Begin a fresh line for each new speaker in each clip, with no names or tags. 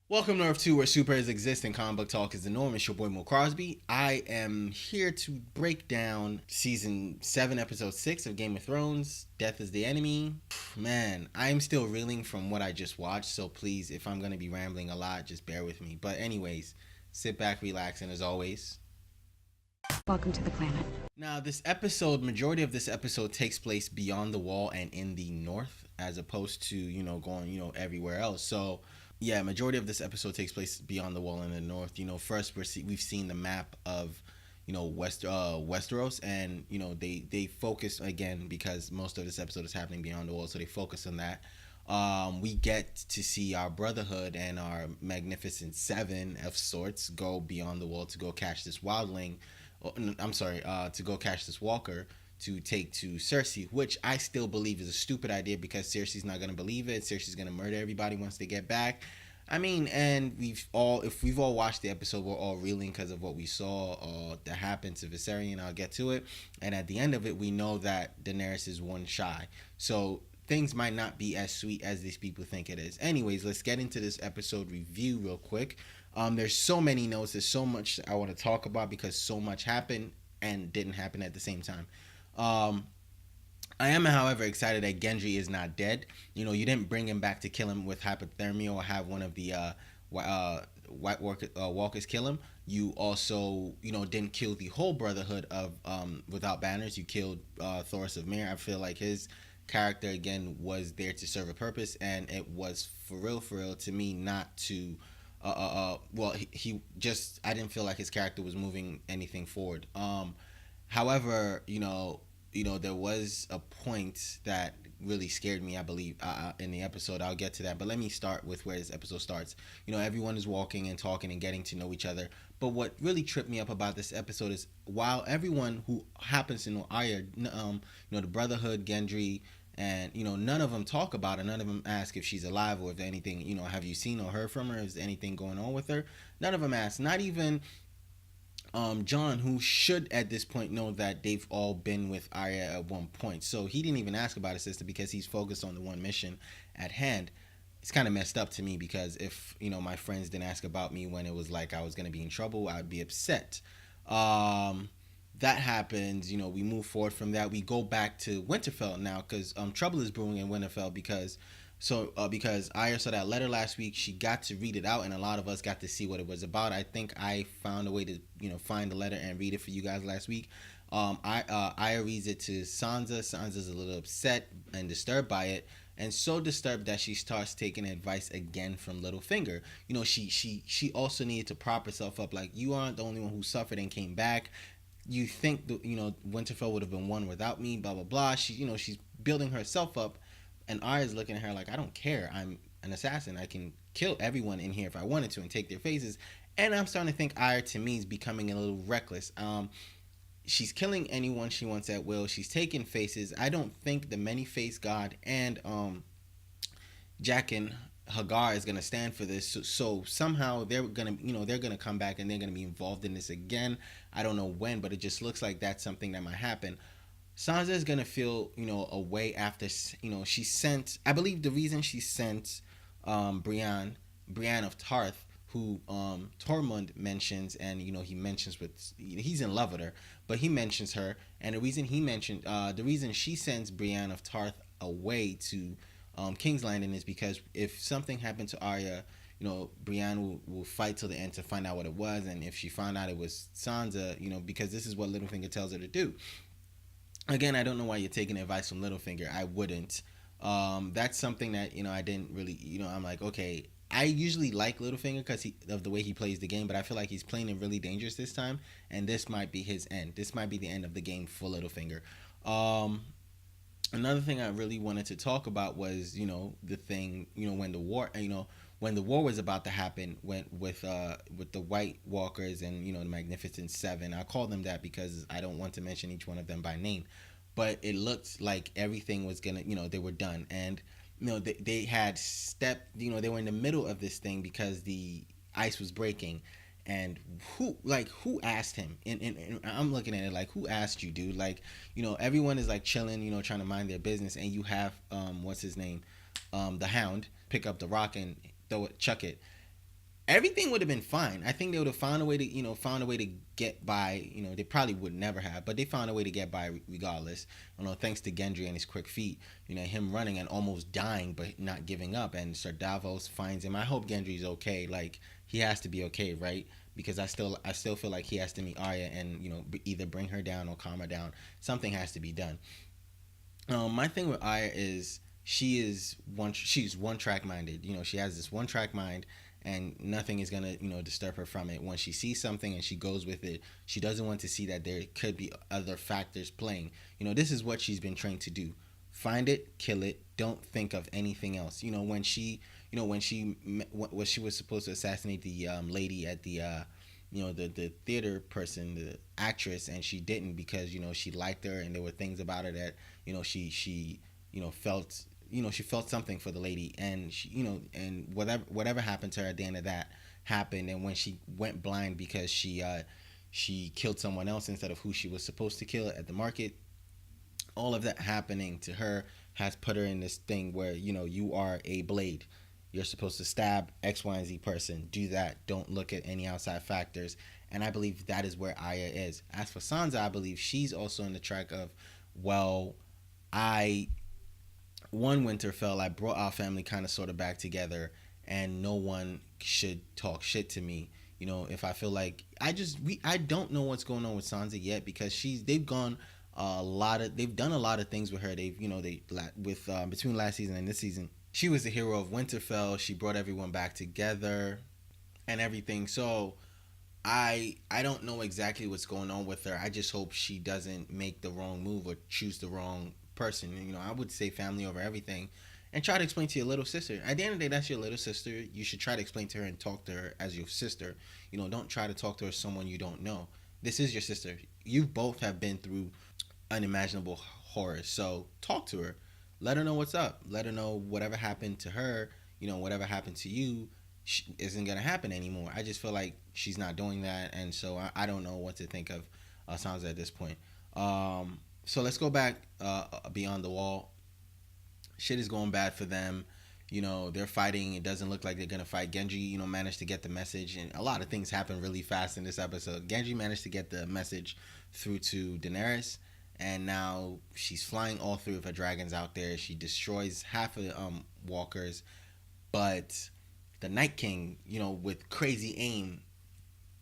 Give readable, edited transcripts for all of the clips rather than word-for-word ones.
Welcome to Earth 2, where superheroes exist and comic book talk is the norm. It's your boy Mo Crosby. I am here to break down season 7, episode 6 of Game of Thrones, Death is the Enemy. Man, I'm still reeling from what I just watched, so please, if I'm going to be rambling a lot, just bear with me. But anyways, sit back, relax, and as always,
Welcome to the planet.
now, this episode, majority of this episode takes place beyond the wall and in the north, as opposed to, going, everywhere else. So, yeah, majority of this episode takes place beyond the wall in the north. First we've seen the map of, Westeros, and they focus again because most of this episode is happening beyond the wall, so they focus on that. We get to see our Brotherhood and our Magnificent Seven of sorts go beyond the wall to go catch this wildling. I'm sorry, to go catch this Walker to take to Cersei, which I still believe is a stupid idea because Cersei's not gonna believe it. Cersei's gonna murder everybody once they get back. I mean, and if we've all watched the episode, we're all reeling because of what we saw that happened to Viserion. I'll get to it. And at the end of it, we know that Daenerys is one shy. So things might not be as sweet as these people think it is. Anyways, let's get into this episode review real quick. There's so many notes. There's so much I want to talk about because so much happened and didn't happen at the same time. Um, I am, however, excited that Gendry is not dead. You didn't bring him back to kill him with hypothermia or have one of the White Walkers kill him. You also, didn't kill the whole Brotherhood of without banners. You killed Thoros of Myr. I feel like his character again was there to serve a purpose, and it was for real to me not to. Well, he just I didn't feel like his character was moving anything forward. However, there was a point that really scared me, I believe, in the episode. I'll get to that, but let me start with where this episode starts. Everyone is walking and talking and getting to know each other. But what really tripped me up about this episode is while everyone who happens to know Arya, the Brotherhood, Gendry, and none of them talk about her. None of them ask if she's alive or if anything. Have you seen or heard from her? Is anything going on with her? None of them ask. Not even John, who should at this point know that they've all been with Arya at one point. So he didn't even ask about his sister because he's focused on the one mission at hand. It's kind of messed up to me because if, my friends didn't ask about me when it was like I was going to be in trouble, I'd be upset. That happens, we move forward from that. We go back to Winterfell now because trouble is brewing in Winterfell because Aya saw that letter last week. She got to read it out, and a lot of us got to see what it was about. I think I found a way to find the letter and read it for you guys last week. Aya reads it to Sansa. Sansa's a little upset and disturbed by it, and so disturbed that she starts taking advice again from Littlefinger. She also needed to prop herself up. Like, you aren't the only one who suffered and came back. You think Winterfell would have been won without me, blah blah blah. She's building herself up, and Arya's looking at her like, I don't care. I'm an assassin. I can kill everyone in here if I wanted to and take their faces. And I'm starting to think Arya to me is becoming a little reckless. She's killing anyone she wants at will. She's taking faces. I don't think the many-faced god and Jaqen Hagar is gonna stand for this. So somehow they're gonna come back and they're gonna be involved in this again. I don't know when, but it just looks like that's something that might happen. Sansa is gonna feel away after she sent. I believe the reason she sent Brienne of Tarth, who Tormund mentions, and he mentions he's in love with her, but he mentions her, and the reason she sends Brienne of Tarth away to King's Landing is because if something happened to Arya, Brienne will fight till the end to find out what it was, and if she found out it was Sansa, because this is what Littlefinger tells her to do. Again, I don't know why you're taking advice from Littlefinger. I wouldn't. That's something that I didn't really. I'm like, okay. I usually like Littlefinger because of the way he plays the game, but I feel like he's playing it really dangerous this time, and this might be his end. This might be the end of the game for Littlefinger. Another thing I really wanted to talk about was the thing when the war was about to happen with the White Walkers and the Magnificent Seven. I call them that because I don't want to mention each one of them by name, but it looked like everything was gonna they were done, and they had stepped, they were in the middle of this thing because the ice was breaking. And who asked him? And I'm looking at it like, who asked you, dude? Like, everyone is like chilling, trying to mind their business, and you have what's his name, the Hound, pick up the rock and chuck it. everything would have been fine. I think they would have found a way to, found a way to get by. They probably would never have, but they found a way to get by regardless. Thanks to Gendry and his quick feet. Him running and almost dying, but not giving up. And Sir Davos finds him. I hope Gendry's okay. Like, he has to be okay, right? Because I still feel like he has to meet Arya and either bring her down or calm her down. Something has to be done. My thing with Aya is she's one track minded. She has this one track mind, and nothing is gonna disturb her from it. When she sees something and she goes with it, she doesn't want to see that there could be other factors playing. This is what she's been trained to do: find it, kill it. Don't think of anything else. When she was supposed to assassinate the lady at the the theater person, the actress, and she didn't because she liked her and there were things about her that she felt she felt something for the lady, and and whatever happened to her at the end of that happened. And when she went blind because she killed someone else instead of who she was supposed to kill at the market, all of that happening to her has put her in this thing where you are a blade. You're supposed to stab X, Y, and Z person. Do that. Don't look at any outside factors. And I believe that is where Aya is. As for Sansa, I believe she's also in the track of, well, I one Winterfell, I brought our family kind of sort of back together, and no one should talk shit to me. If I feel like I don't know what's going on with Sansa yet, because they've done a lot of things with her. With between last season and this season, she was the hero of Winterfell. She brought everyone back together and everything. So I don't know exactly what's going on with her. I just hope she doesn't make the wrong move or choose the wrong person. I would say family over everything, and try to explain to your little sister. At the end of the day, that's your little sister. You should try to explain to her and talk to her as your sister. Don't try to talk to her as someone you don't know. This is your sister. You both have been through unimaginable horror. So talk to her. Let her know what's up. Let her know whatever happened to her, whatever happened to you isn't going to happen anymore. I just feel like she's not doing that. And so I don't know what to think of Sansa at this point. So let's go back beyond the wall. Shit is going bad for them. They're fighting. It doesn't look like they're going to fight. Genji, managed to get the message. And a lot of things happen really fast in this episode. Genji managed to get the message through to Daenerys, and now she's flying all three of her dragons out there. She destroys half of the walkers, but the Night King, with crazy aim,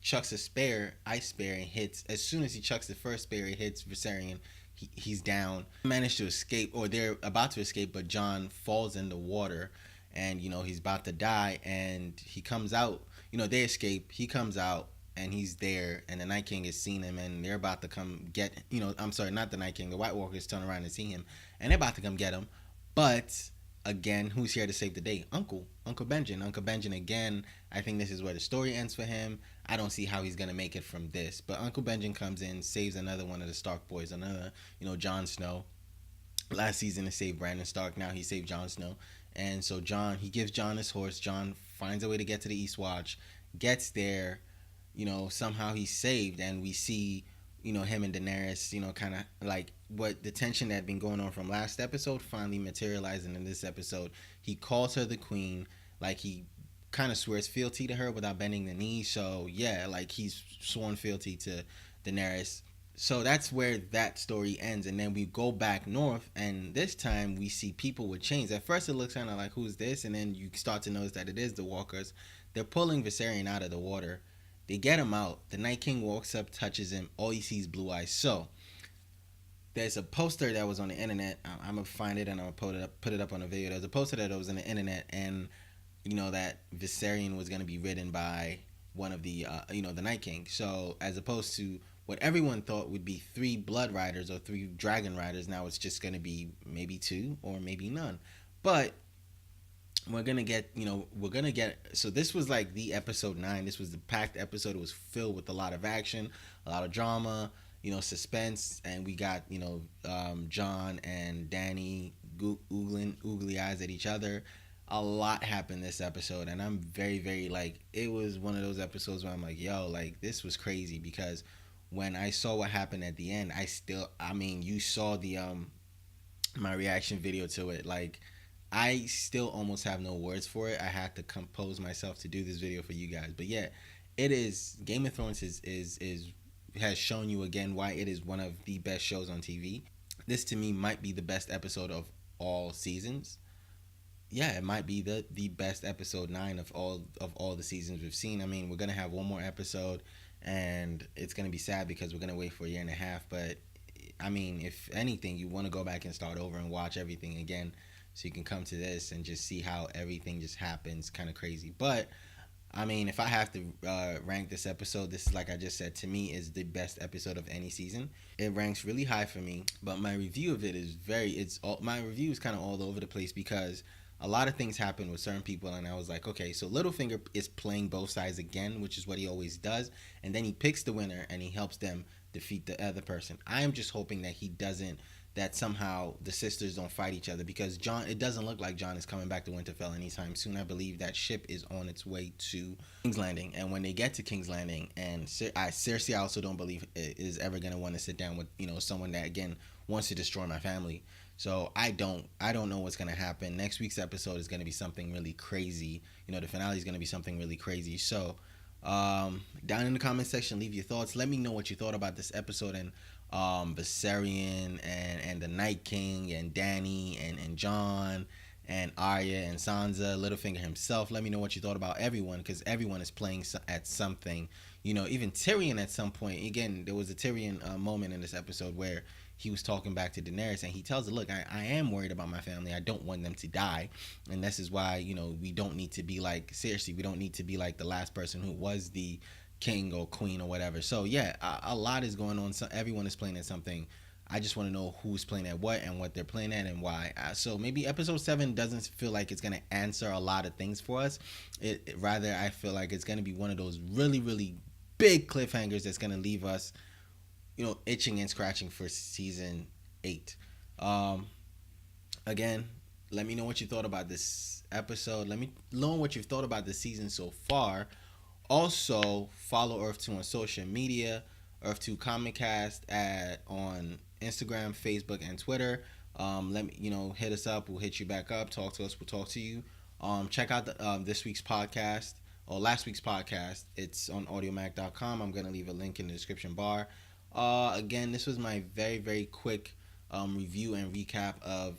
chucks a ice spear, and hits. As soon as he chucks the first spear, it hits Viserion. He's down. Managed to escape, or they're about to escape, but Jon falls in the water, and he's about to die. And he comes out. They escape. He comes out, and he's there, and the Night King has seen him, and they're about to come get. I'm sorry, not the Night King. The White Walkers turn around and see him, and they're about to come get him, but again, who's here to save the day? Uncle Benjen. Uncle Benjen again. I think this is where the story ends for him. I don't see how he's gonna make it from this. But Uncle Benjen comes in, saves another one of the Stark boys, another, Jon Snow. Last season he saved Brandon Stark. Now he saved Jon Snow. And so he gives Jon his horse. Jon finds a way to get to the East Watch, gets there. Somehow he's saved, and we see him and Daenerys, kind of like what the tension that had been going on from last episode finally materializing in this episode. He calls her the queen, like he kind of swears fealty to her without bending the knee. So yeah, like he's sworn fealty to Daenerys. So that's where that story ends, and then we go back north, and this time we see people with chains. At first it looks kind of like, who's this? And then you start to notice that it is the Walkers. They're pulling Viserion out of the water. They get him out. The Night King walks up, touches him. All he sees is blue eyes. So there's a poster that was on the internet. I'm gonna find it and I'm gonna put it up on a video. There's a poster that was on the internet, and that Viserion was gonna be ridden by one of the the Night King. So as opposed to what everyone thought would be 3 Blood Riders or 3 Dragon Riders, now it's just gonna be maybe 2 or maybe none. But we're gonna get so this was like the episode 9. This was the packed episode. It was filled with a lot of action, a lot of drama, suspense, and we got Jon and Dany oogly eyes at each other. A lot happened this episode, and I'm very, very, like, it was one of those episodes where I'm like, yo, like, this was crazy, because when I saw what happened at the end, you saw the my reaction video to it. Like, I still almost have no words for it. I had to compose myself to do this video for you guys. But yeah, it is Game of Thrones is has shown you again why it is one of the best shows on TV. This to me might be the best episode of all seasons. Yeah, it might be the best episode 9 of all the seasons we've seen. I mean, we're gonna have one more episode, and it's gonna be sad because we're gonna wait for a year and a half. But I mean, if anything, you want to go back and start over and watch everything again, so you can come to this and just see how everything just happens, kind of crazy. But I mean, if I have to rank this episode, this is like I just said, to me is the best episode of any season. It ranks really high for me, but my review of it is my review is kind of all over the place because a lot of things happen with certain people, and I was like, okay, so Littlefinger is playing both sides again, which is what he always does, and then he picks the winner and he helps them defeat the other person. I am just hoping that he doesn't, that somehow the sisters don't fight each other, because Jon, it doesn't look like Jon is coming back to Winterfell anytime soon. I believe that ship is on its way to King's Landing, and when they get to King's Landing, and Cersei, I also don't believe is ever going to want to sit down with, you know, someone that again wants to destroy my family. So I don't know what's going to happen. Next week's episode is going to be something really crazy. You know, the finale is going to be something really crazy. So down in the comment section, leave your thoughts. Let me know what you thought about this episode, and Viserion and the Night King and Dany and Jon and Arya and Sansa, Littlefinger himself. Let me know what you thought about everyone, because everyone is playing at something. You know, even Tyrion at some point. Again, there was a Tyrion moment in this episode where he was talking back to Daenerys, and he tells her, look, I am worried about my family. I don't want them to die. And this is why, you know, we don't need to be like, seriously, we don't need to be like the last person who was the king or queen or whatever. So yeah, a lot is going on. So everyone is playing at something. I just want to know who's playing at what and what they're playing at and why. So maybe episode 7 doesn't feel like it's going to answer a lot of things for us. Rather, I feel like it's going to be one of those really, really big cliffhangers that's going to leave us, you know, itching and scratching for season 8. Again, let me know what you thought about this episode. Let me know what you've thought about the season so far. Also, follow Earth 2 on social media, Earth 2 Comicast on Instagram, Facebook, and Twitter. Let me, you know, hit us up. We'll hit you back up. Talk to us. We'll talk to you. Check out this week's podcast or last week's podcast. It's on audiomac.com. I'm going to leave a link in the description bar. Again, this was my very, very quick review and recap of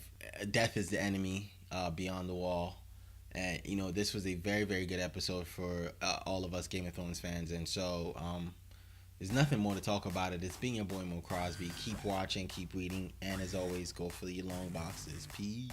Death is the Enemy, Beyond the Wall. And, you know, this was a very, very good episode for all of us Game of Thrones fans. And so there's nothing more to talk about it. It's been your boy Mo Crosby. Keep watching, keep reading, and as always, go for your long boxes. Peace.